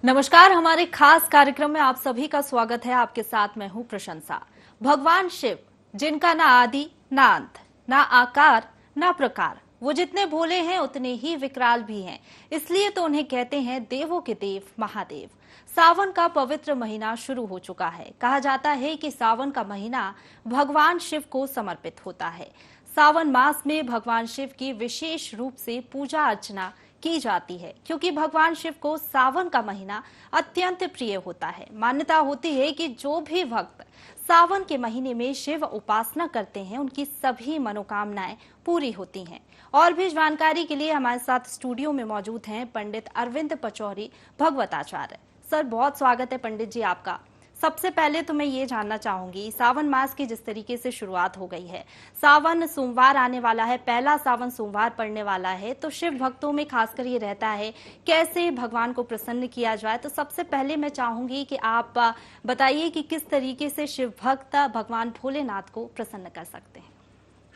नमस्कार। हमारे खास कार्यक्रम में आप सभी का स्वागत है। आपके साथ मैं हूं प्रशंसा। भगवान शिव, जिनका ना आदि ना अंत, ना आकार ना प्रकार, वो जितने भोले हैं उतने ही विकराल भी हैं। इसलिए तो उन्हें कहते हैं देवों के देव महादेव। सावन का पवित्र महीना शुरू हो चुका है। कहा जाता है कि सावन का महीना भगवान शिव को समर्पित होता है। सावन मास में भगवान शिव की विशेष रूप से पूजा अर्चना की जाती है, क्योंकि भगवान शिव को सावन का महीना अत्यंत प्रिय होता है। मान्यता होती है कि जो भी भक्त सावन के महीने में शिव उपासना करते हैं, उनकी सभी मनोकामनाएं पूरी होती हैं। और भी जानकारी के लिए हमारे साथ स्टूडियो में मौजूद हैं पंडित अरविंद पचौरी, भगवताचार्य। सर, बहुत स्वागत है पंडित जी आपका। सबसे पहले तो मैं ये जानना चाहूंगी, सावन मास की जिस तरीके से शुरुआत हो गई है, सावन सोमवार आने वाला है, पहला सावन सोमवार पड़ने वाला है, तो शिव भक्तों में खासकर ये रहता है कैसे भगवान को प्रसन्न किया जाए। तो सबसे पहले मैं चाहूंगी कि आप बताइए कि किस तरीके से शिव भक्त भगवान भोलेनाथ को प्रसन्न कर सकते हैं।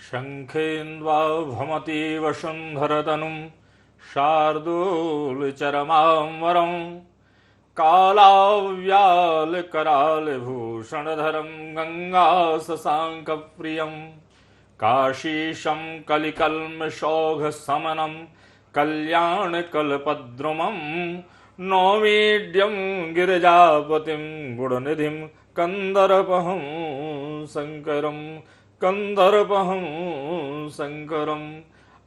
शंखेन्द्वा भमति वसुंधरतनुं शार्दूल चरमांवरं कालाव्याल कराल भूषणधरं गंगा शशांक प्रियं काशीशं कलिकल्म शौघ समनं कल्याण कल्पद्रुमं नौमीड्यं गिरिजापतिं गुणनिधिं कंदर्पहं शंकरम।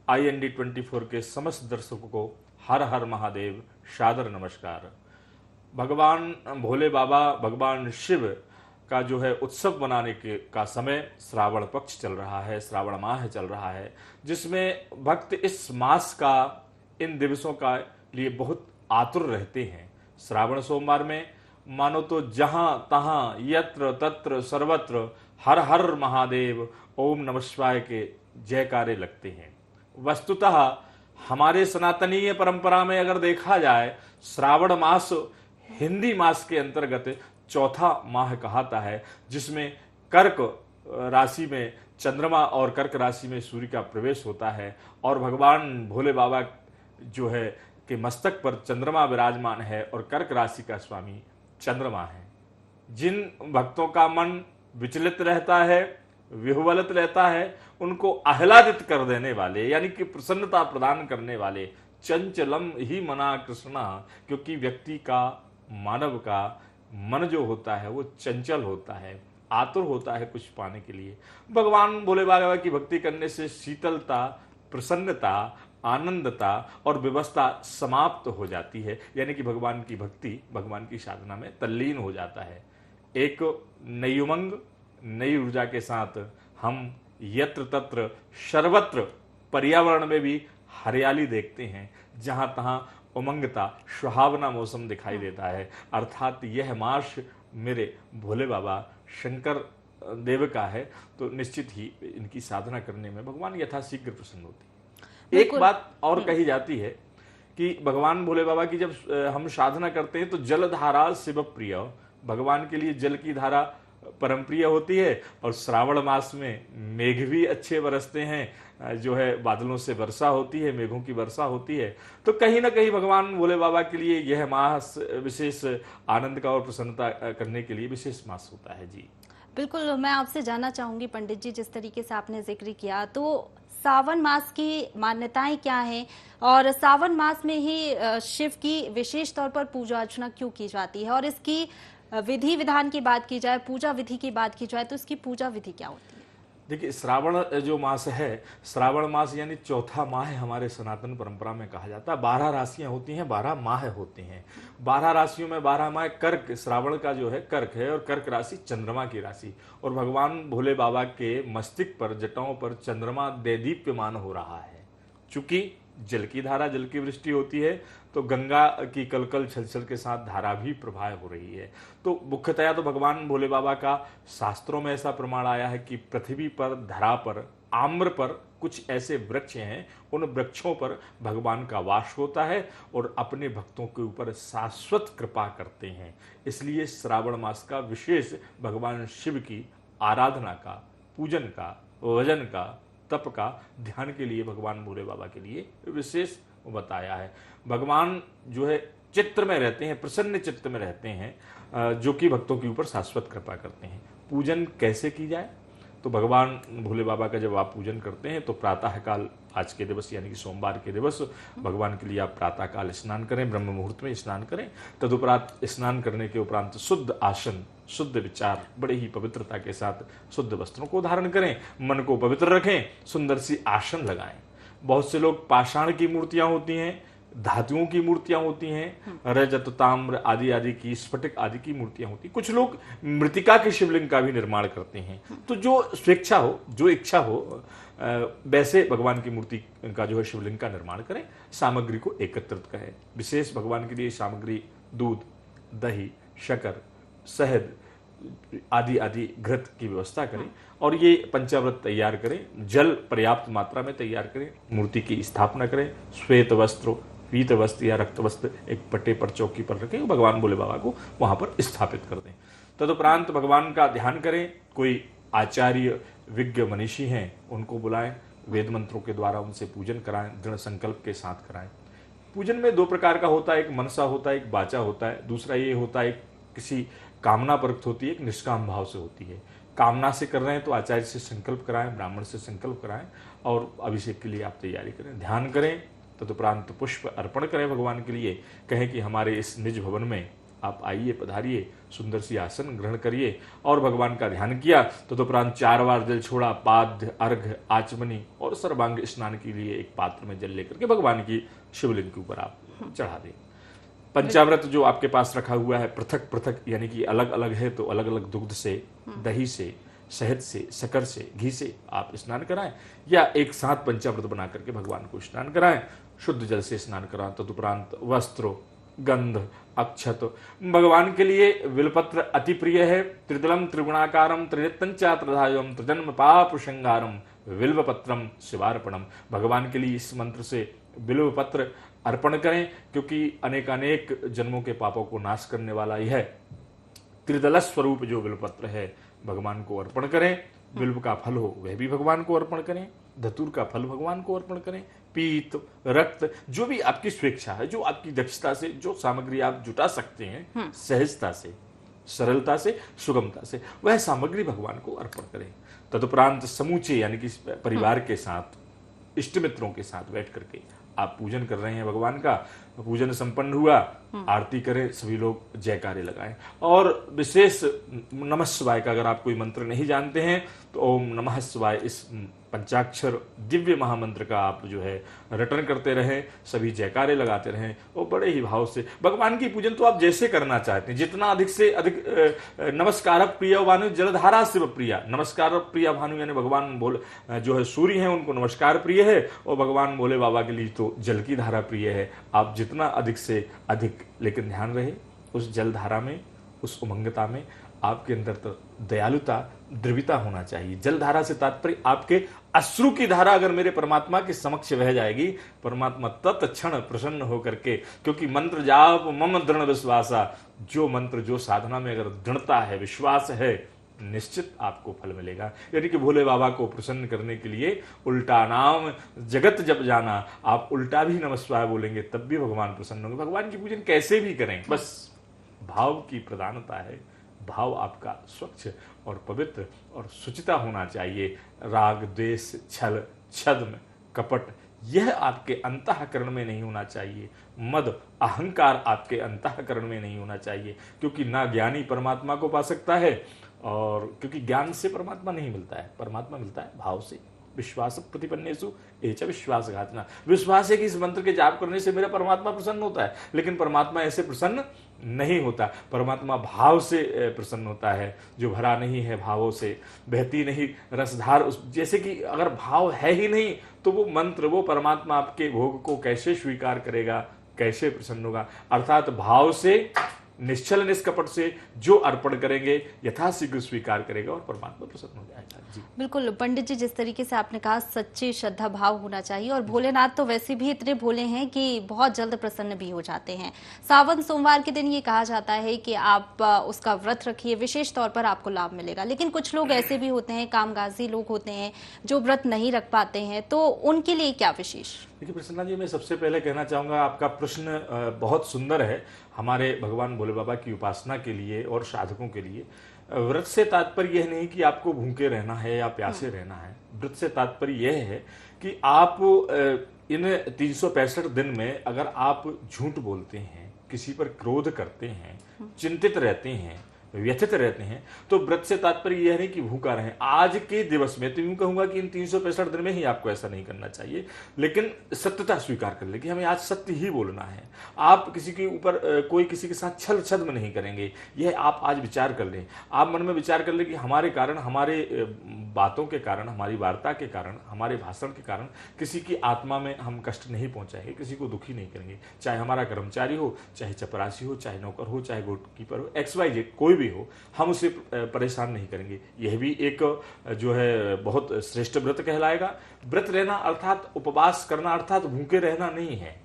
IND 24 के समस्त दर्शकों को हर हर महादेव सादर नमस्कार। भगवान भोले बाबा, भगवान शिव का जो है उत्सव मनाने का समय श्रावण पक्ष चल रहा है, श्रावण माह चल रहा है, जिसमें भक्त इस मास का, इन दिवसों का लिए बहुत आतुर रहते हैं। श्रावण सोमवार में मानो तो जहां तहां यत्र तत्र सर्वत्र हर हर महादेव ओम नमः शिवाय के जयकारे लगते हैं। वस्तुतः हमारे सनातनीय परंपरा में अगर देखा जाए, श्रावण मास हिंदी मास के अंतर्गत चौथा माह कहाता है, जिसमें कर्क राशि में चंद्रमा और कर्क राशि में सूर्य का प्रवेश होता है और भगवान भोले बाबा जो है के मस्तक पर चंद्रमा विराजमान है और कर्क राशि का स्वामी चंद्रमा है। जिन भक्तों का मन विचलित रहता है, विह्वलित रहता है, उनको आह्लादित कर देने वाले, यानी कि प्रसन्नता प्रदान करने वाले, चंचलम ही मना कृष्णा, क्योंकि व्यक्ति का, मानव का मन जो होता है वो चंचल होता है, आतुर होता है कुछ पाने के लिए। भगवान भोले बाबा की भक्ति करने से शीतलता, प्रसन्नता, आनंदता और व्यवस्था समाप्त हो जाती है, यानी कि भगवान की भक्ति, भगवान की साधना में तल्लीन हो जाता है। एक नई उमंग, नई ऊर्जा के साथ हम यत्र तत्र सर्वत्र पर्यावरण में भी हरियाली देखते हैं, जहां तहां उमंगता, सुहावना मौसम दिखाई देता है। अर्थात यह मास मेरे भोले बाबा शंकर देव का है, तो निश्चित ही इनकी साधना करने में भगवान यथाशीघ्र प्रसन्न होती है। एक बात और कही जाती है कि भगवान भोले बाबा की जब हम साधना करते हैं तो जल धारा शिव प्रिय, भगवान के लिए जल की धारा परम प्रिय होती है। और श्रावण मास में मेघ भी अच्छे बरसते हैं, जो है बादलों से वर्षा होती है, मेघों की वर्षा होती है। तो कहीं ना कहीं भगवान भोले बाबा के लिए यह मास विशेष आनंद का और प्रसन्नता करने के लिए विशेष मास होता है। जी बिल्कुल, मैं आपसे जानना चाहूंगी पंडित जी, जिस तरीके से आपने जिक्र किया, तो सावन मास की मान्यताएं क्या हैं और सावन मास में ही शिव की विशेष तौर पर पूजा अर्चना क्यों की जाती है, और इसकी विधि विधान की बात की जाए, पूजा विधि की बात की जाए, तो इसकी पूजा विधि क्या होती है? देखिए, श्रावण जो मास है, श्रावण मास यानी चौथा माह हमारे सनातन परंपरा में कहा जाता है। 12 राशियां होती हैं, 12 माह होते हैं। 12 राशियों में 12 माह, कर्क श्रावण का जो है कर्क है और कर्क राशि चंद्रमा की राशि, और भगवान भोले बाबा के मस्तिष्क पर, जटाओं पर चंद्रमा दैदीप्यमान हो रहा है। चूंकि जल की धारा, जल की वृष्टि होती है, तो गंगा की कलकल छलछल के साथ धारा भी प्रवाह हो रही है। तो मुख्यतया तो भगवान भोले बाबा का शास्त्रों में ऐसा प्रमाण आया है कि पृथ्वी पर, धरा पर, आम्र पर कुछ ऐसे वृक्ष हैं, उन वृक्षों पर भगवान का वास होता है और अपने भक्तों के ऊपर शाश्वत कृपा करते हैं। इसलिए श्रावण मास का विशेष भगवान शिव की आराधना का, पूजन का, भजन का, तप का, ध्यान के लिए भगवान भोले बाबा के लिए विशेष बताया है। भगवान जो है चित्त में रहते हैं, प्रसन्न चित्त में रहते हैं, जो कि भक्तों के ऊपर शाश्वत कृपा करते हैं। पूजन कैसे की जाए? तो भगवान भोले बाबा का जब आप पूजन करते हैं तो प्रातः काल, आज के दिवस यानी कि सोमवार के दिवस, भगवान के लिए आप प्रातः काल स्नान करें, ब्रह्म मुहूर्त में स्नान करें। तदुपरांत स्नान करने के उपरांत शुद्ध आसन, शुद्ध विचार, बड़े ही पवित्रता के साथ शुद्ध वस्त्रों को धारण करें, मन को पवित्र रखें, सुंदर सी आसन लगाएं। बहुत से लोग पाषाण की मूर्तियां होती हैं, धातुओं की मूर्तियां होती हैं, रजत, ताम्र आदि आदि की, स्फटिक आदि की मूर्तियां होती हैं। कुछ लोग मृतिका के शिवलिंग का भी निर्माण करते हैं। तो जो स्वेच्छा हो, जो इच्छा हो, वैसे भगवान की मूर्ति का जो है शिवलिंग का निर्माण करें। सामग्री को एकत्रित करें। विशेष भगवान के लिए सामग्री दूध, दही, शक्कर, शहद आदि आदि घृत की व्यवस्था करें और ये पंचामृत तैयार करें। जल पर्याप्त मात्रा में तैयार करें। मूर्ति की स्थापना करें। श्वेत वस्त्र, पीत वस्त्र या रक्त वस्त्र एक पट्टे पर, चौकी पर रखें, भगवान भोले बाबा को वहां पर स्थापित कर दें। तदुपरांत भगवान का ध्यान करें। कोई आचार्य, विज्ञ, मनीषी हैं, उनको बुलाएं, वेद मंत्रों के द्वारा उनसे पूजन कराएं, दृढ़ संकल्प के साथ कराएं। पूजन में दो प्रकार का होता है, एक मनसा होता है, एक वाचा होता है। दूसरा ये होता है किसी कामना परक्त होती है, एक निष्काम भाव से होती है। कामना से कर रहे हैं तो आचार्य से संकल्प कराएं, ब्राह्मण से संकल्प कराएं और अभिषेक के लिए आप तैयारी करें, ध्यान करें। तदुपरांत पुष्प अर्पण करें भगवान के लिए। कहें कि हमारे इस निज भवन में आप आइए, पधारिए, सुंदर सी आसन ग्रहण करिए और भगवान का ध्यान किया। तदुपरांत 4 बार जल छोड़ा, पाद्य, अर्घ, आचमनी और सर्वांग स्नान के लिए एक पात्र में जल लेकर के भगवान की शिवलिंग के ऊपर आप चढ़ा दें। पंचामृत जो आपके पास रखा हुआ है पृथक पृथक, यानी कि अलग अलग है, तो अलग अलग दुग्ध से, दही से, शहद से, शक्कर से, घी से आप स्नान कराएं या एक साथ पंचामृत बना करके भगवान को स्नान कराएं। शुद्ध जल से स्नान कराएं। तदुपरांत वस्त्र, गंध, अक्षत। भगवान के लिए बिलपत्र अति प्रिय है। त्रिदलम त्रिगुणाकारम त्रिनित्यंचा त्रिधायम त्रिजन्म पाप संगारम बिल्वपत्रम शिवार्पणम। भगवान के लिए इस मंत्र से बिल्वपत्र अर्पण करें, क्योंकि अनेकानेक जन्मों के पापों को नाश करने वाला यह त्रिदल स्वरूप जो बिल्वपत्र है, भगवान को अर्पण करें। बिल्व का फल हो वह भी भगवान को अर्पण करें। धतूर का फल भगवान को अर्पण करें। पीत, रक्त, जो भी आपकी स्वेच्छा है, जो आपकी दक्षता से जो सामग्री आप जुटा सकते हैं, सहजता से, सरलता से, सुगमता से, वह सामग्री भगवान को अर्पण करें। तदुपरांत समूचे यानी कि परिवार के साथ, इष्ट मित्रों के साथ बैठ करके आप पूजन कर रहे हैं भगवान का। पूजन संपन्न हुआ, आरती करें, सभी लोग जयकारे लगाएं और विशेष नमः शिवाय का अगर आप कोई मंत्र नहीं जानते हैं तो ओम नमः शिवाय इस पंचाक्षर दिव्य महामंत्र का आप जो है रटन करते रहें, सभी जयकारे लगाते रहें और बड़े ही भाव से भगवान की पूजन तो आप जैसे करना चाहते हैं, जितना अधिक से अधिक। नमस्कार प्रिय भानु जलधारा शिव प्रिया। नमस्कार प्रिय भानु यानी भगवान भोले जो है सूर्य हैं, उनको नमस्कार प्रिय है और भगवान भोले बाबा के लिए तो जल की धारा प्रिय है। आप जितना अधिक से अधिक, लेकिन ध्यान रहे उस जलधारा में, उस उमंगता में आपके अंदर तो दयालुता, द्रविता होना चाहिए। जलधारा से तात्पर्य आपके अश्रु की धारा अगर मेरे परमात्मा के समक्ष बह जाएगी, परमात्मा तत्क्षण प्रसन्न होकर के, क्योंकि मंत्र जाप मम दृढ़ विश्वासा, जो मंत्र जो साधना में अगर दृढ़ता है, विश्वास है, निश्चित आपको फल मिलेगा। यानी कि भोले बाबा को प्रसन्न करने के लिए उल्टा नाम जगत जब जाना, आप उल्टा भी नमः शिवाय बोलेंगे तब भी भगवान प्रसन्न होंगे। भगवान की पूजन कैसे भी करें, बस भाव की प्रधानता है। भाव आपका स्वच्छ और पवित्र और शुचिता होना चाहिए। राग, द्वेष, छल, छद्म, कपट यह आपके अंतःकरण में नहीं होना चाहिए। मद, अहंकार आपके अंतःकरण में नहीं होना चाहिए, क्योंकि ना ज्ञानी परमात्मा को पा सकता है और क्योंकि ज्ञान से परमात्मा नहीं मिलता है, परमात्मा मिलता है भाव से। विश्वास प्रतिपन्नेषु एच विश्वासघातना। विश्वास है कि इस मंत्र के जाप करने से मेरा परमात्मा प्रसन्न होता है, लेकिन परमात्मा ऐसे प्रसन्न नहीं होता। परमात्मा भाव से प्रसन्न होता है, जो भरा नहीं है भावों से, बहती नहीं रसधार। जैसे कि अगर भाव है ही नहीं तो वो मंत्र, वो परमात्मा आपके भोग को कैसे स्वीकार करेगा, कैसे प्रसन्न होगा। अर्थात भाव से, निश्चल निष्कपट से जो अर्पण करेंगे यथाशीघ्र स्वीकार करेगा और परमात्मा प्रसन्न हो जाएगा। जी। बिल्कुल पंडित जी, जिस तरीके से आपने कहा सच्ची श्रद्धा भाव होना चाहिए, और भोलेनाथ तो वैसे भी इतने भोले हैं कि बहुत जल्द प्रसन्न भी हो जाते हैं। सावन सोमवार के दिन ये कहा जाता है कि आप उसका व्रत रखिए, विशेष तौर पर आपको लाभ मिलेगा। लेकिन कुछ लोग ऐसे भी होते हैं, कामकाजी लोग होते हैं, जो व्रत नहीं रख पाते हैं, तो उनके लिए क्या विशेष? देखिए प्रसन्ना जी, मैं सबसे पहले कहना चाहूँगा, आपका प्रश्न बहुत सुंदर है। हमारे भगवान भोले बाबा की उपासना के लिए और साधकों के लिए व्रत से तात्पर्य यह नहीं कि आपको भूखे रहना है या प्यासे रहना है। व्रत से तात्पर्य यह है कि आप इन 365 दिन में अगर आप झूठ बोलते हैं, किसी पर क्रोध करते हैं, चिंतित रहते हैं, व्यथित रहते हैं, तो व्रत से तात्पर्य यह नहीं कि भूखा रहें। आज के दिवस में तो यूं कहूंगा कि इन 365 दिन में ही आपको ऐसा नहीं करना चाहिए, लेकिन सत्यता स्वीकार कर ले कि हमें आज सत्य ही बोलना है। आप किसी के ऊपर कोई किसी के साथ छल छद्म नहीं करेंगे, यह आप आज विचार कर लें। आप मन में विचार कर लें कि हमारे कारण, हमारे बातों के कारण, हमारी वार्ता के कारण, हमारे भाषण के कारण किसी की आत्मा में हम कष्ट नहीं पहुंचाएंगे, किसी को दुखी नहीं करेंगे। चाहे हमारा कर्मचारी हो, चाहे चपरासी हो, चाहे नौकर हो, चाहे गोटकीपर हो, XYZ कोई भी हो, हम उसे परेशान नहीं करेंगे। यह भी एक जो है बहुत श्रेष्ठ व्रत कहलाएगा। व्रत रहना अर्थात उपवास करना अर्थात भूखे रहना नहीं है।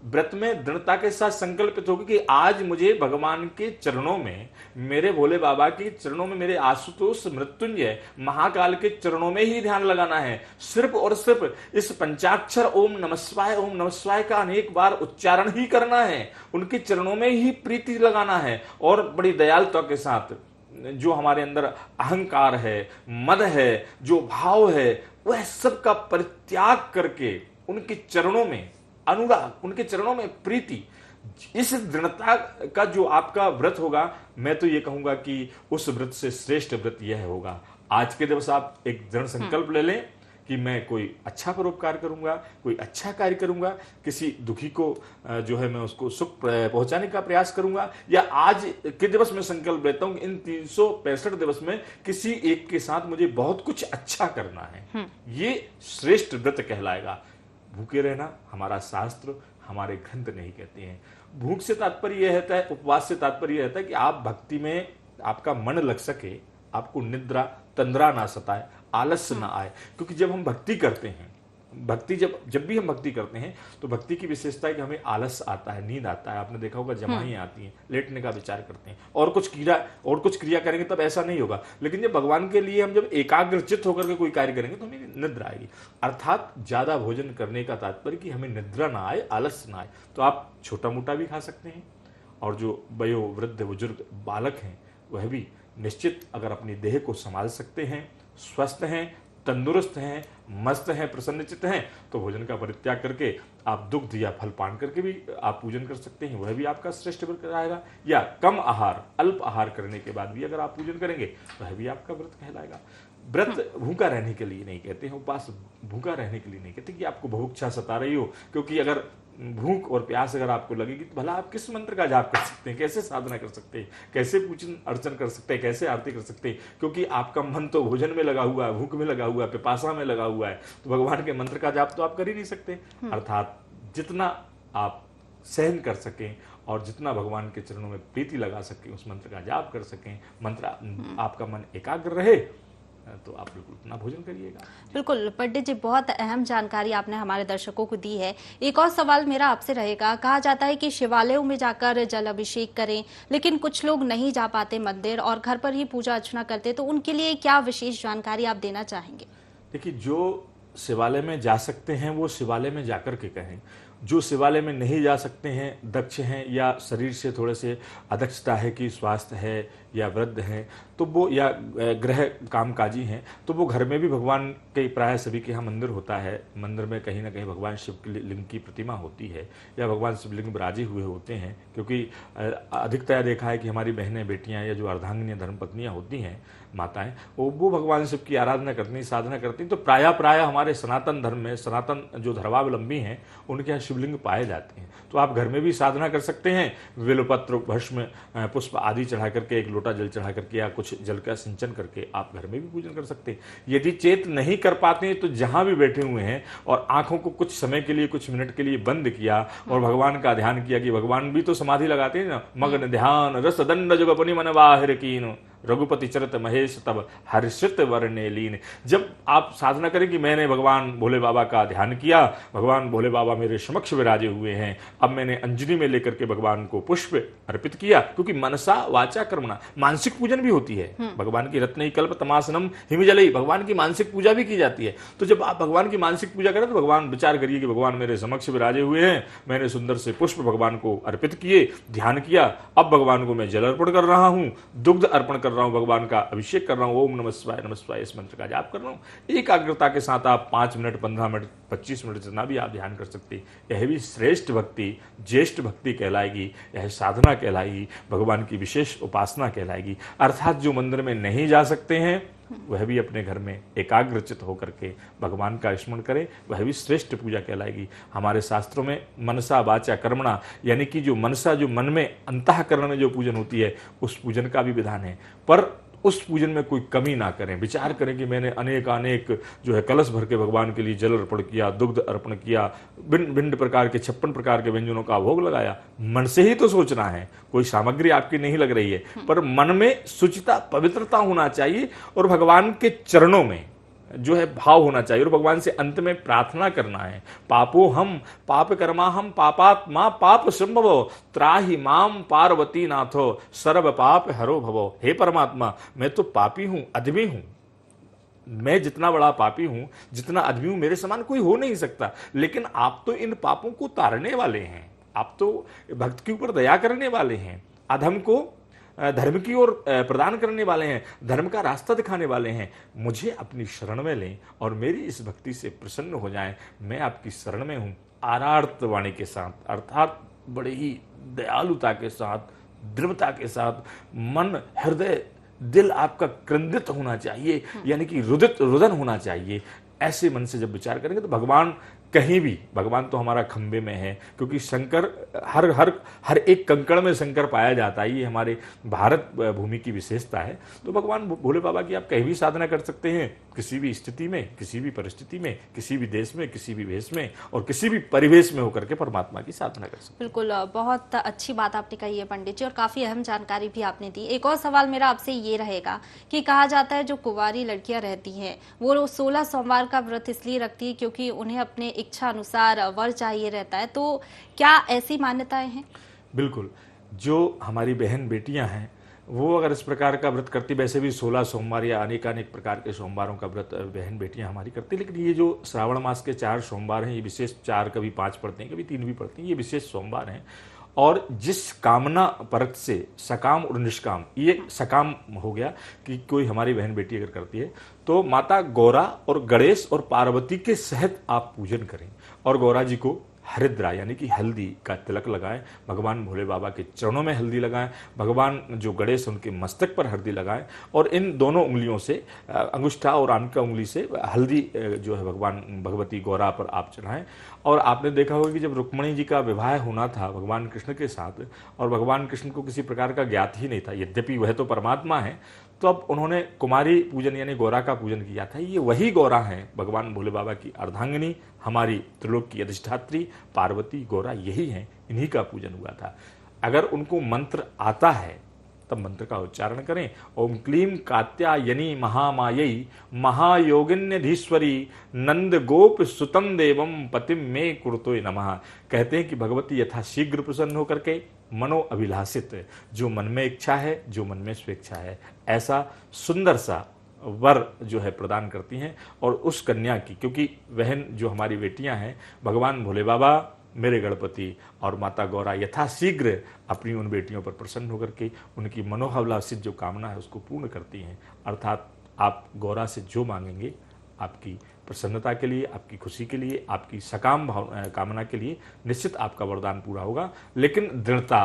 व्रत में दृढ़ता के साथ संकल्पित होगी कि आज मुझे भगवान के चरणों में, मेरे भोले बाबा के चरणों में, मेरे आशुतोष मृत्युंजय महाकाल के चरणों में ही ध्यान लगाना है। सिर्फ और सिर्फ इस पंचाक्षर ओम नमः शिवाय का अनेक बार उच्चारण ही करना है, उनके चरणों में ही प्रीति लगाना है। और बड़ी दयालुता के साथ जो हमारे अंदर अहंकार है, मद है, जो भाव है, वह सब का परित्याग करके उनके चरणों में अनुराग, उनके चरणों में प्रीति, इस दृढ़ता का जो आपका व्रत होगा, मैं तो ये कहूंगा कि उस व्रत से श्रेष्ठ व्रत यह होगा। आज के दिवस आप एक दृढ़ संकल्प ले लें कि मैं कोई अच्छा परोपकार करूंगा, कोई अच्छा कार्य करूंगा, किसी दुखी को जो है मैं उसको सुख पहुंचाने का प्रयास करूंगा। या आज के दिवस में संकल्प लेता हूं, इन 365 दिवस में किसी एक के साथ मुझे बहुत कुछ अच्छा करना है। ये श्रेष्ठ व्रत कहलाएगा। भूखे रहना हमारा शास्त्र, हमारे ग्रंथ नहीं कहते हैं। भूख से तात्पर्य यह होता है, उपवास से तात्पर्य यह होता है कि आप भक्ति में आपका मन लग सके, आपको निद्रा तंद्रा ना सताए, आलस्य ना आए। क्योंकि जब हम भक्ति करते हैं, भक्ति जब भी हम भक्ति करते हैं, तो भक्ति की विशेषता है कि हमें आलस आता है, नींद आता है। आपने देखा होगा जमाएं आती हैं, लेटने का विचार करते हैं, और कुछ क्रिया करेंगे तब ऐसा नहीं होगा। लेकिन जब भगवान के लिए हम जब एकाग्रचित्त होकर के कोई कार्य करेंगे तो हमें निद्रा आएगी। अर्थात ज्यादा भोजन करने का तात्पर्य कि हमें निद्रा ना आए, आलस्य ना आए। तो आप छोटा मोटा भी खा सकते हैं, और जो वयो वृद्ध बुजुर्ग बालक हैं वह भी निश्चित अगर अपनी देह को संभाल सकते हैं, स्वस्थ हैं, तंदुरुस्त हैं, मस्त हैं, प्रसन्नचित्त हैं, तो भोजन का परित्याग करके आप दुग्ध या फल पान करके भी आप पूजन कर सकते हैं। वह भी आपका श्रेष्ठ व्रत कहलाएगा। या कम आहार, अल्प आहार करने के बाद भी अगर आप पूजन करेंगे, वह भी आपका व्रत कहलाएगा। व्रत भूखा रहने के लिए नहीं कहते हैं, उपवास भूखा रहने के लिए नहीं कहते कि आपको भूखा सता रही हो। क्योंकि अगर भूख और प्यास अगर आपको लगेगी तो भला आप किस मंत्र का जाप कर सकते हैं, कैसे साधना कर सकते हैं, कैसे पूजन अर्चन कर सकते हैं, कैसे आरती कर सकते हैं? क्योंकि आपका मन तो भोजन में लगा हुआ है, भूख में लगा हुआ है, पिपासा में लगा हुआ है, तो भगवान के मंत्र का जाप तो आप कर ही नहीं सकते। अर्थात जितना आप सहन कर सकें और जितना भगवान के चरणों में प्रीति लगा सकें, उस मंत्र का जाप कर सकें, मंत्र आपका मन एकाग्र रहे, तो आप बिल्कुल अपना भोजन करिएगा। बिल्कुल पंडित जी, बहुत अहम जानकारी आपने हमारे दर्शकों को दी है। एक और सवाल मेरा आपसे रहेगा, कहा जाता है कि शिवालयों में जाकर जल अभिषेक करें, लेकिन कुछ लोग नहीं जा पाते मंदिर और घर पर ही पूजा अर्चना करते, तो उनके लिए क्या विशेष जानकारी आप देना चाहेंगे? देखिए, जो शिवालय में जा सकते हैं वो शिवालय में जाकर के कहें। जो शिवालय में नहीं जा सकते हैं, दक्ष हैं या शरीर से थोड़े से अदक्षता है कि स्वास्थ्य है या वृद्ध हैं, तो वो या गृह कामकाजी हैं, तो वो घर में भी भगवान के प्राय सभी के यहाँ मंदिर होता है। मंदिर में कहीं ना कहीं भगवान शिव की लिंग की प्रतिमा होती है या भगवान शिवलिंग विराजे हुए होते हैं। क्योंकि अधिकतया देखा है कि हमारी बहनें, बेटियाँ या जो अर्धांगिनी धर्मपत्नियाँ होती हैं, माताएं, वो भगवान शिव की आराधना करती हैं, साधना करती हैं। तो प्राय हमारे सनातन धर्म में, सनातन जो धर्मावलंबी हैं, उनके यहाँ शिवलिंग पाए जाते हैं। तो आप घर में भी साधना कर सकते हैं, बेलपत्र, भस्म, पुष्प आदि चढ़ा करके, एक लोटा जल चढ़ा करके या कुछ जल का सिंचन करके आप घर में भी पूजन कर सकते हैं। यदि चेत नहीं कर पाते हैं तो जहां भी बैठे हुए हैं और आंखों को कुछ समय के लिए, कुछ मिनट के लिए बंद किया और भगवान का ध्यान किया, कि भगवान भी तो समाधि लगाते हैं ना, मग्न ध्यान रस दंड जब अपनी मन बाहिर कीन, रघुपति चरित महेश तब हर्षित वर्णे लीन। जब आप साधना करें कि मैंने भगवान भोले बाबा का ध्यान किया, भगवान भोले बाबा मेरे समक्ष विराजे हुए हैं, अब मैंने अंजलि में लेकर के भगवान को पुष्प अर्पित किया, क्योंकि मनसा वाचा कर्मणा मानसिक पूजन भी होती है। भगवान की रत्न कल्प तमासनम हिमजलई, भगवान की मानसिक पूजा भी की जाती है। तो जब आप भगवान की मानसिक पूजा करें तो भगवान विचार करिए कि भगवान मेरे समक्ष विराजे हुए हैं, मैंने सुंदर से पुष्प भगवान को अर्पित किए, ध्यान किया, अब भगवान को मैं जल अर्पण कर रहा हूं, दुग्ध अर्पण कर रहा हूं, भगवान का अभिषेक कर रहा हूं, ओम नमः शिवाय इस मंत्र का जाप कर रहा हूं। एकाग्रता के साथ आप 5 मिनट 15 मिनट 25 मिनट जितना भी आप ध्यान कर सकते हैं। यह भी श्रेष्ठ भक्ति, ज्येष्ठ भक्ति कहलाएगी, यह साधना कहलाएगी, भगवान की विशेष उपासना कहलाएगी। अर्थात जो मंदिर में नहीं जा सकते हैं वह भी अपने घर में एकाग्रचित होकर के भगवान का स्मरण करें, वह भी श्रेष्ठ पूजा कहलाएगी। हमारे शास्त्रों में मनसा वाचा कर्मणा, यानी कि जो मनसा, जो मन में अंतःकरण में जो पूजन होती है, उस पूजन का भी विधान है। पर उस पूजन में कोई कमी ना करें। विचार करें कि मैंने अनेक जो है कलश भर के भगवान के लिए जल अर्पण किया, दुग्ध अर्पण किया, भिन्न भिन्न प्रकार के 56 प्रकार के व्यंजनों का भोग लगाया। मन से ही तो सोचना है, कोई सामग्री आपकी नहीं लग रही है, पर मन में शुचिता, पवित्रता होना चाहिए और भगवान के चरणों में जो है भाव होना चाहिए और भगवान से अंत में प्रार्थना करना है। पापो हम पाप कर्मा हम पापात्मा पाप संभवो त्राहि माम पार्वती नाथो सर्व पाप हरो भवो। हे परमात्मा, मैं तो पापी हूं, अधमी हूं, मैं जितना बड़ा पापी हूं, जितना अधमी हूं, मेरे समान कोई हो नहीं सकता। लेकिन आप तो इन पापों को तारने वाले हैं, आप तो भक्त के ऊपर दया करने वाले हैं, अधम को धर्म की ओर प्रदान करने वाले हैं, धर्म का रास्ता दिखाने वाले हैं। मुझे अपनी शरण में लें और मेरी इस भक्ति से प्रसन्न हो जाएं। मैं आपकी शरण में हूं। आरार्त वाणी के साथ, अर्थात बड़े ही दयालुता के साथ, दृढ़ता के साथ, मन, हृदय, दिल आपका क्रंदित होना चाहिए, यानी कि रुदन होना चाहिए। ऐसे मन से जब विचार करेंगे तो भगवान कहीं भी, भगवान तो हमारा खंबे में है, क्योंकि शंकर हर एक कंकड़ में शंकर पाया जाता है। ये हमारे भारत भूमि की विशेषता है। तो भगवान भोले बाबा की आप कहीं भी साधना कर सकते हैं, किसी भी स्थिति में, किसी भी परिस्थिति में, किसी भी देश में, किसी भी वेश में और किसी भी परिवेश में होकर के परमात्मा की साधना कर सकते हैं। बिल्कुल, बहुत अच्छी बात आपने कही है पंडित जी, और काफी अहम जानकारी भी आपने दी। एक और सवाल मेरा आपसे ये रहेगा कि कहा जाता है जो कुंवारी लड़कियां रहती हैं वो 16 सोमवार का व्रत इसलिए रखती है क्योंकि उन्हें अपने इच्छा अनुसार वर चाहिए रहता है, तो क्या ऐसी मान्यताएं हैं? बिल्कुल, जो हमारी बहन बेटियां हैं वो अगर इस प्रकार का व्रत करती, वैसे भी 16 सोमवार या अनेक प्रकार के सोमवारों का व्रत बहन बेटियां हमारी करती, लेकिन ये जो श्रावण मास के 4 सोमवार हैं, ये विशेष 4, कभी 5 पड़ते हैं, कभी 3 भी पड़ते हैं, ये विशेष सोमवार हैं। और जिस कामना परत से, सकाम और निष्काम, ये सकाम हो गया कि कोई हमारी बहन बेटी अगर करती है तो माता गौरा और गणेश और पार्वती के सहित आप पूजन करें और गौरा जी को हरिद्रा यानी कि हल्दी का तिलक लगाएं, भगवान भोले बाबा के चरणों में हल्दी लगाएं, भगवान जो गणेश उनके मस्तक पर हल्दी लगाएं और इन दोनों उंगलियों से, अंगुष्ठा और आनका उंगली से हल्दी जो है भगवान भगवती गौरा पर आप चढ़ाएं। और आपने देखा होगा कि जब रुक्मणी जी का विवाह होना था भगवान कृष्ण के साथ और भगवान कृष्ण को किसी प्रकार का ज्ञात ही नहीं था, यद्यपि वह तो परमात्मा है, तो अब उन्होंने कुमारी पूजन यानी गौरा का पूजन किया था। ये वही गौरा हैं, भगवान भोले बाबा की अर्धांगिनी, हमारी त्रिलोक की अधिष्ठात्री पार्वती गौरा यही हैं, इन्हीं का पूजन हुआ था। अगर उनको मंत्र आता है तब मंत्र का उच्चारण करें। ओम क्लीम कात्यायनी महामायई महायोगिन्यधीश्वरी नंद गोप सुतम देवम पतिम में कुरुतोय नमः। कहते हैं कि भगवती यथाशीघ्र प्रसन्न होकर के मनो अभिलाषित, जो मन में इच्छा है, जो मन में स्वेच्छा है, ऐसा सुंदर सा वर जो है प्रदान करती हैं। और उस कन्या की, क्योंकि बहन जो हमारी बेटियां हैं, भगवान भोले बाबा, मेरे गणपति और माता गौरा यथाशीघ्र अपनी उन बेटियों पर प्रसन्न होकर के उनकी मनोहवलासित जो कामना है उसको पूर्ण करती हैं। अर्थात आप गौरा से जो मांगेंगे आपकी प्रसन्नता के लिए, आपकी खुशी के लिए, आपकी सकाम कामना के लिए निश्चित आपका वरदान पूरा होगा। लेकिन दृढ़ता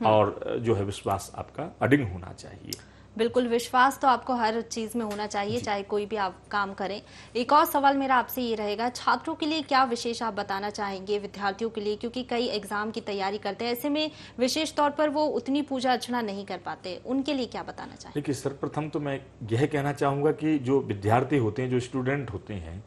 और जो है विश्वास आपका अडिग होना चाहिए। बिल्कुल, विश्वास तो आपको हर चीज में होना चाहिए, चाहे कोई भी आप काम करें। एक और सवाल मेरा आपसे ये रहेगा, छात्रों के लिए क्या विशेष आप बताना चाहेंगे, विद्यार्थियों के लिए, क्योंकि कई एग्जाम की तैयारी करते हैं, ऐसे में विशेष तौर पर वो उतनी पूजा अर्चना नहीं कर पाते, उनके लिए क्या बताना चाहेंगे? देखिए, सर्वप्रथम तो मैं यह कहना चाहूँगा कि जो विद्यार्थी होते हैं, जो स्टूडेंट होते हैं,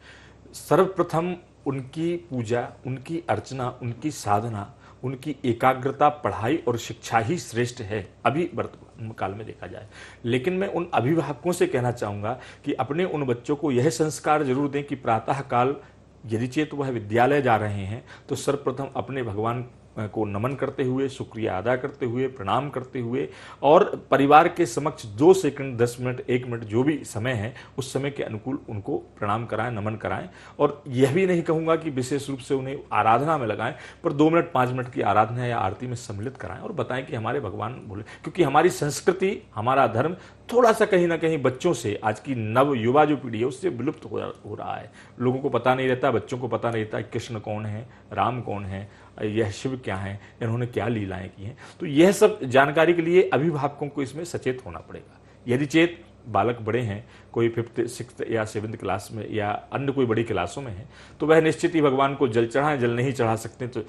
सर्वप्रथम उनकी पूजा, उनकी अर्चना, उनकी साधना उनकी एकाग्रता पढ़ाई और शिक्षा ही श्रेष्ठ है अभी वर्तमान काल में देखा जाए। लेकिन मैं उन अभिभावकों से कहना चाहूँगा कि अपने उन बच्चों को यह संस्कार जरूर दें कि प्रातः काल यदि चेत वह विद्यालय जा रहे हैं तो सर्वप्रथम अपने भगवान को नमन करते हुए, शुक्रिया अदा करते हुए, प्रणाम करते हुए और परिवार के समक्ष 2 सेकंड, 10 मिनट, 1 मिनट जो भी समय है उस समय के अनुकूल उनको प्रणाम कराएं, नमन कराएं। और यह भी नहीं कहूँगा कि विशेष रूप से उन्हें आराधना में लगाएं, पर 2 मिनट 5 मिनट की आराधना या आरती में सम्मिलित कराएं और बताएं कि हमारे भगवान बोले, क्योंकि हमारी संस्कृति, हमारा धर्म थोड़ा सा कहीं ना कहीं बच्चों से, आज की नव युवा जो पीढ़ी है उससे विलुप्त हो रहा है। लोगों को पता नहीं रहता, बच्चों को पता नहीं रहता कृष्ण कौन है, राम कौन है, यह शिव क्या है, इन्होंने क्या लीलाएं की हैं। तो यह सब जानकारी के लिए अभिभावकों को इसमें सचेत होना पड़ेगा। यदि चेत बालक बड़े हैं, कोई 5th, 6th या 7th क्लास में या अन्य कोई बड़ी क्लासों में है, तो वह निश्चित ही भगवान को जल चढ़ाएं। जल नहीं चढ़ा सकते तो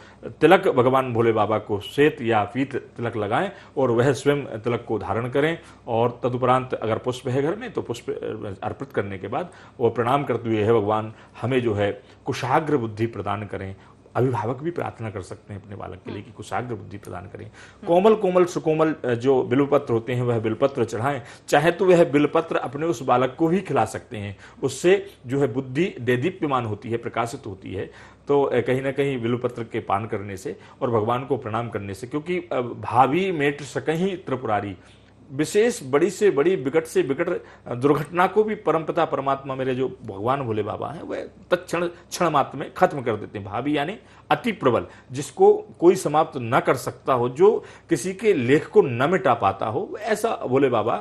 तिलक भगवान भोले बाबा को श्वेत या पीत तिलक लगाएं और वह स्वयं तिलक को धारण करें। और तदुपरांत अगर पुष्प है घर में तो पुष्प अर्पित करने के बाद वो प्रणाम करते हुए, हे भगवान हमें जो है कुशाग्र बुद्धि प्रदान करें। अभिभावक भी प्रार्थना कर सकते हैं अपने बालक के लिए कि कुशाग्र बुद्धि प्रदान करें। कोमल कोमल सुकोमल जो बिल्वपत्र होते हैं वह बिल्वपत्र चढ़ाएं। चाहे तो वह बिल्वपत्र अपने उस बालक को भी खिला सकते हैं, उससे जो है बुद्धि देदीप्यमान होती है, प्रकाशित होती है। तो कहीं ना कहीं बिल्वपत्र के पान करने से और भगवान को प्रणाम करने से, क्योंकि भावी मेट सकहीं त्रिपुरारी, विशेष बड़ी से बड़ी विकट से विकट दुर्घटना को भी परमपिता परमात्मा मेरे जो भगवान भोले बाबा हैं वह तत्क्षण क्षण मात्र में खत्म कर देते हैं। भावी यानी अति प्रबल, जिसको कोई समाप्त न कर सकता हो, जो किसी के लेख को न मिटा पाता हो, ऐसा भोले बाबा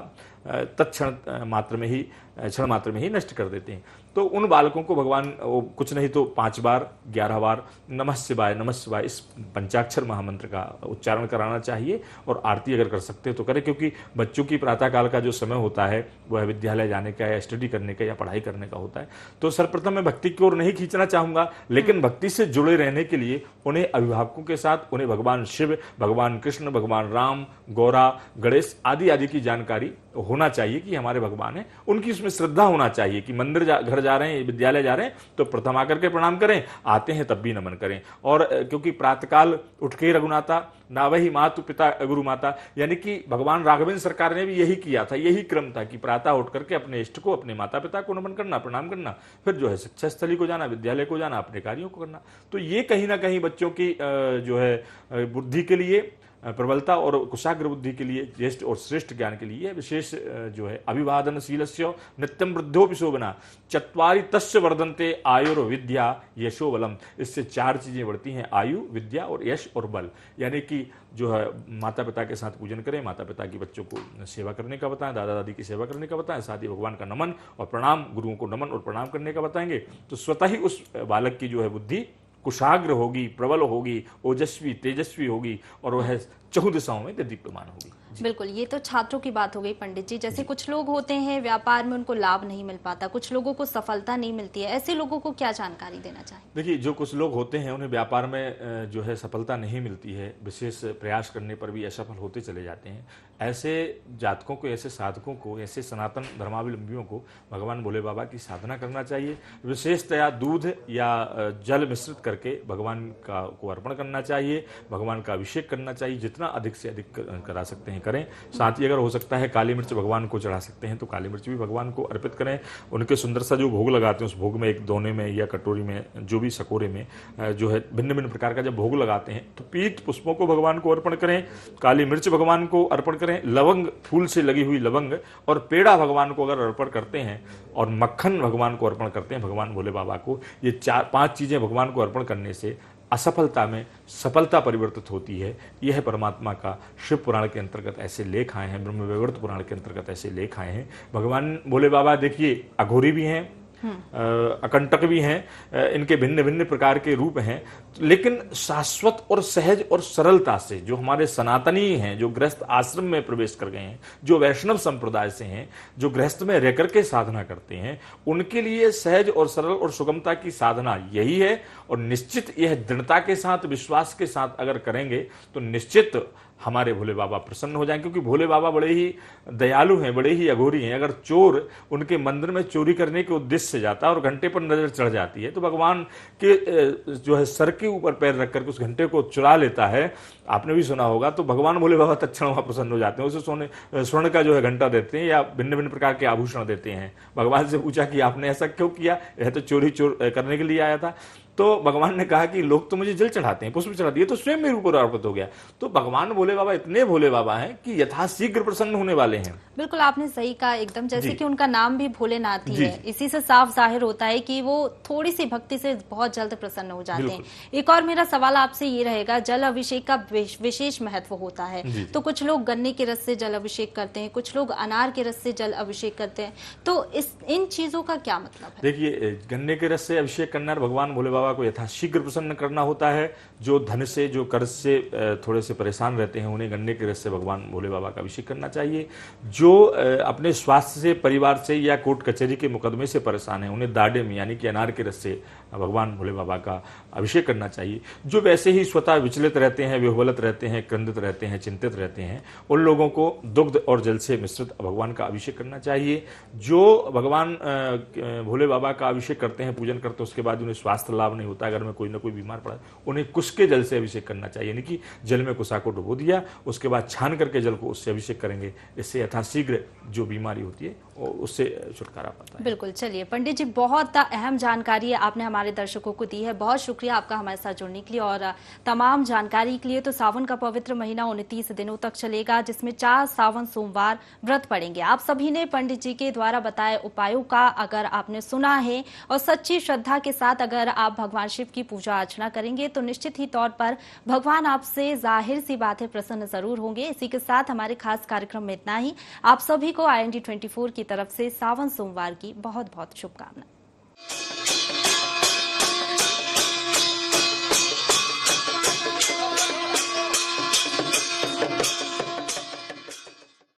तत्क्षण मात्र में ही, क्षण मात्र में ही नष्ट कर देते हैं। तो उन बालकों को भगवान कुछ नहीं तो 5 बार 11 बार नमः शिवाय इस पंचाक्षर महामंत्र का उच्चारण कराना चाहिए और आरती अगर कर सकते हैं तो करें, क्योंकि बच्चों की प्रातःकाल का जो समय होता है वह विद्यालय जाने का या स्टडी करने का या पढ़ाई करने का होता है। तो सर्वप्रथम मैं भक्ति की ओर नहीं खींचना चाहूंगा, लेकिन भक्ति से जुड़े रहने के लिए उन्हें अभिभावकों के साथ उन्हें भगवान शिव, भगवान कृष्ण, भगवान राम, गौरा, गणेश आदि की जानकारी होना चाहिए कि हमारे भगवान है। उनकी उसमें श्रद्धा होना चाहिए कि मंदिर घर जा रहे हैं, विद्यालय जा रहे हैं तो प्रथम आकर के प्रणाम करें, आते हैं तब भी नमन करें। और क्योंकि प्रातःकाल उठ के रघुनाथा ना वही मातु पिता गुरु माता, यानी कि भगवान राघवेंद्र सरकार ने भी यही किया था, यही क्रम था कि प्रातः उठ करके अपने इष्ट को, अपने माता पिता को नमन करना, प्रणाम करना, फिर जो है शिक्षा स्थली को जाना, विद्यालय को जाना, अपने कार्यों को करना। तो ये कहीं ना कहीं बच्चों की जो है बुद्धि के लिए, प्रबलता और कुशाग्र बुद्धि के लिए, ज्येष्ठ और श्रेष्ठ ज्ञान के लिए विशेष जो है अभिवादनशीलस्य नित्यम वृद्धोपि शोभना चत्वारि तस्य वर्धन्ते आयुर्विद्या यशो बलम। इससे 4 चीजें बढ़ती हैं, आयु, विद्या और यश और बल। यानी कि जो है माता पिता के साथ पूजन करें, माता पिता की बच्चों को सेवा करने का बताएं, दादा दादी की सेवा करने का बताएं, साथ ही भगवान का नमन और प्रणाम, गुरुओं को नमन और प्रणाम करने का बताएंगे, तो स्वतः ही उस बालक की जो है बुद्धि कुशाग्र होगी, प्रबल होगी, ओजस्वी तेजस्वी होगी और वह 4 दिशाओं में दीप्यमान होगी। बिल्कुल, ये तो छात्रों की बात हो गई पंडित जी। जैसे कुछ लोग होते हैं व्यापार में उनको लाभ नहीं मिल पाता, कुछ लोगों को सफलता नहीं मिलती है, ऐसे लोगों को क्या जानकारी देना चाहिए? देखिए, जो कुछ लोग होते हैं उन्हें व्यापार में जो है सफलता नहीं मिलती है, विशेष प्रयास करने पर भी असफल होते चले जाते हैं। ऐसे जातकों को, ऐसे साधकों को, ऐसे सनातन धर्मावलंबियों को भगवान भोले बाबा की साधना करना चाहिए। विशेषतया दूध या जल मिश्रित करके भगवान को अर्पण करना चाहिए, भगवान का अभिषेक करना चाहिए, जितना अधिक से अधिक करा सकते हैं करें। साथ ही अगर हो सकता है काली मिर्च भगवान को चढ़ा सकते हैं तो काली मिर्च भी भगवान को अर्पित करें। उनके सुंदर सा जो भोग लगाते हैं उस भोग में एक दोने में या कटोरी में, जो भी सकोरे में जो है भिन्न भिन्न प्रकार का जब भोग लगाते हैं तो पीत पुष्पों को भगवान को अर्पण करें, काली मिर्च भगवान को अर्पण करें, लवंग, फूल से लगी हुई लवंग और पेड़ा भगवान को अगर अर्पण करते हैं और मक्खन भगवान को अर्पण करते हैं भगवान भोले बाबा को, ये 4-5 चीजें भगवान को अर्पण करने से असफलता में सफलता परिवर्तित होती है। यह परमात्मा का शिव पुराण के अंतर्गत ऐसे लेख आए हैं, ब्रह्म वैवर्त पुराण के अंतर्गत ऐसे लेख आए हैं। भगवान भोले बाबा देखिए अघोरी भी हैं, अकंटक भी हैं, इनके भिन्न भिन्न प्रकार के रूप हैं, लेकिन शाश्वत और सहज और सरलता से जो हमारे सनातनी हैं, जो गृहस्थ आश्रम में प्रवेश कर गए हैं, जो वैष्णव संप्रदाय से हैं, जो गृहस्थ में रहकर के साधना करते हैं, उनके लिए सहज और सरल और सुगमता की साधना यही है। और निश्चित यह दृढ़ता के साथ, विश्वास के साथ अगर करेंगे तो निश्चित हमारे भोले बाबा प्रसन्न हो जाएं, क्योंकि भोले बाबा बड़े ही दयालु हैं, बड़े ही अघोरी हैं। अगर चोर उनके मंदिर में चोरी करने के उद्देश्य से जाता है और घंटे पर नजर चढ़ जाती है, तो भगवान के जो है सर के ऊपर पैर रख करके उस घंटे को चुरा लेता है, आपने भी सुना होगा, तो भगवान भोले बाबा तत्क्षण वहां प्रसन्न हो जाते हैं। उसे स्वर्ण का जो है घंटा देते हैं या भिन्न भिन्न प्रकार के आभूषण देते हैं। भगवान से पूछा कि आपने ऐसा क्यों किया, यह तो चोरी करने के लिए आया था। तो भगवान ने कहा कि लोग तो मुझे जल चढ़ाते हैं, पुष्प चढ़ाते हैं, तो स्वयं मेरे ऊपर अर्पित हो गया। तो भगवान भोले बाबा इतने भोले बाबा हैं कि यथाशीघ्र प्रसन्न होने वाले हैं। बिल्कुल आपने सही कहा एकदम, जैसे जी। कि उनका नाम भी भोलेनाथ ही जी। है, इसी से साफ जाहिर होता है कि वो थोड़ी सी भक्ति से बहुत जल्द प्रसन्न हो जाते हैं। एक और मेरा सवाल आपसे ये रहेगा, जल अभिषेक का विशेष महत्व होता है, तो कुछ लोग गन्ने के रस से जल अभिषेक करते हैं, कुछ लोग अनार के रस से जल अभिषेक करते हैं, तो इन चीजों का क्या मतलब है? देखिए, गन्ने के रस से अभिषेक करना भगवान भोले बाबा को यथाशीघ्र प्रसन्न करना होता है। जो धन से, जो कर्ज से थोड़े से परेशान रहते हैं, उन्हें गन्ने के रस से भगवान भोले बाबा का अभिषेक करना चाहिए। जो अपने स्वास्थ्य से, परिवार से या कोर्ट कचहरी के मुकदमे से परेशान हैं, उन्हें दाड़े में यानी कि अनार के रस से भगवान भोले बाबा का अभिषेक करना चाहिए। जो वैसे ही स्वतः विचलित रहते हैं, विह्वलित रहते हैं, क्रंदित रहते हैं, चिंतित रहते हैं, उन लोगों को दुग्ध और जल से मिश्रित भगवान का अभिषेक करना चाहिए। जो भगवान भोले बाबा का अभिषेक करते हैं, पूजन करते हैं, उसके बाद उन्हें स्वास्थ्य लाभ नहीं होता, अगर में कोई ना कोई बीमार पड़ा, उन्हें कुश के जल से अभिषेक करना चाहिए, यानी कि जल में कुशा को डुबो दिया, उसके बाद छान करके जल को उससे अभिषेक करेंगे। इससे यथाशीघ्र जो बीमारी होती है उससे छुटकारा पाता है। बिल्कुल, चलिए पंडित जी, बहुत अहम जानकारी आपने हमारे दर्शकों को दी है, बहुत शुक्रिया आपका हमारे साथ जुड़ने के लिए और तमाम जानकारी के लिए। तो सावन का पवित्र महीना 29 दिनों तक चलेगा, जिसमें 4 सावन सोमवार व्रत पड़ेंगे। आप सभी ने पंडित जी के द्वारा बताए उपायों का अगर आपने सुना है और सच्ची श्रद्धा के साथ अगर आप भगवान शिव की पूजा अर्चना करेंगे, तो निश्चित ही तौर पर भगवान आपसे जाहिर सी बात है प्रसन्न जरूर होंगे। इसी के साथ हमारे खास कार्यक्रम में इतना ही। आप सभी को IND24 की तरफ से सावन सोमवार की बहुत बहुत शुभकामनाएं।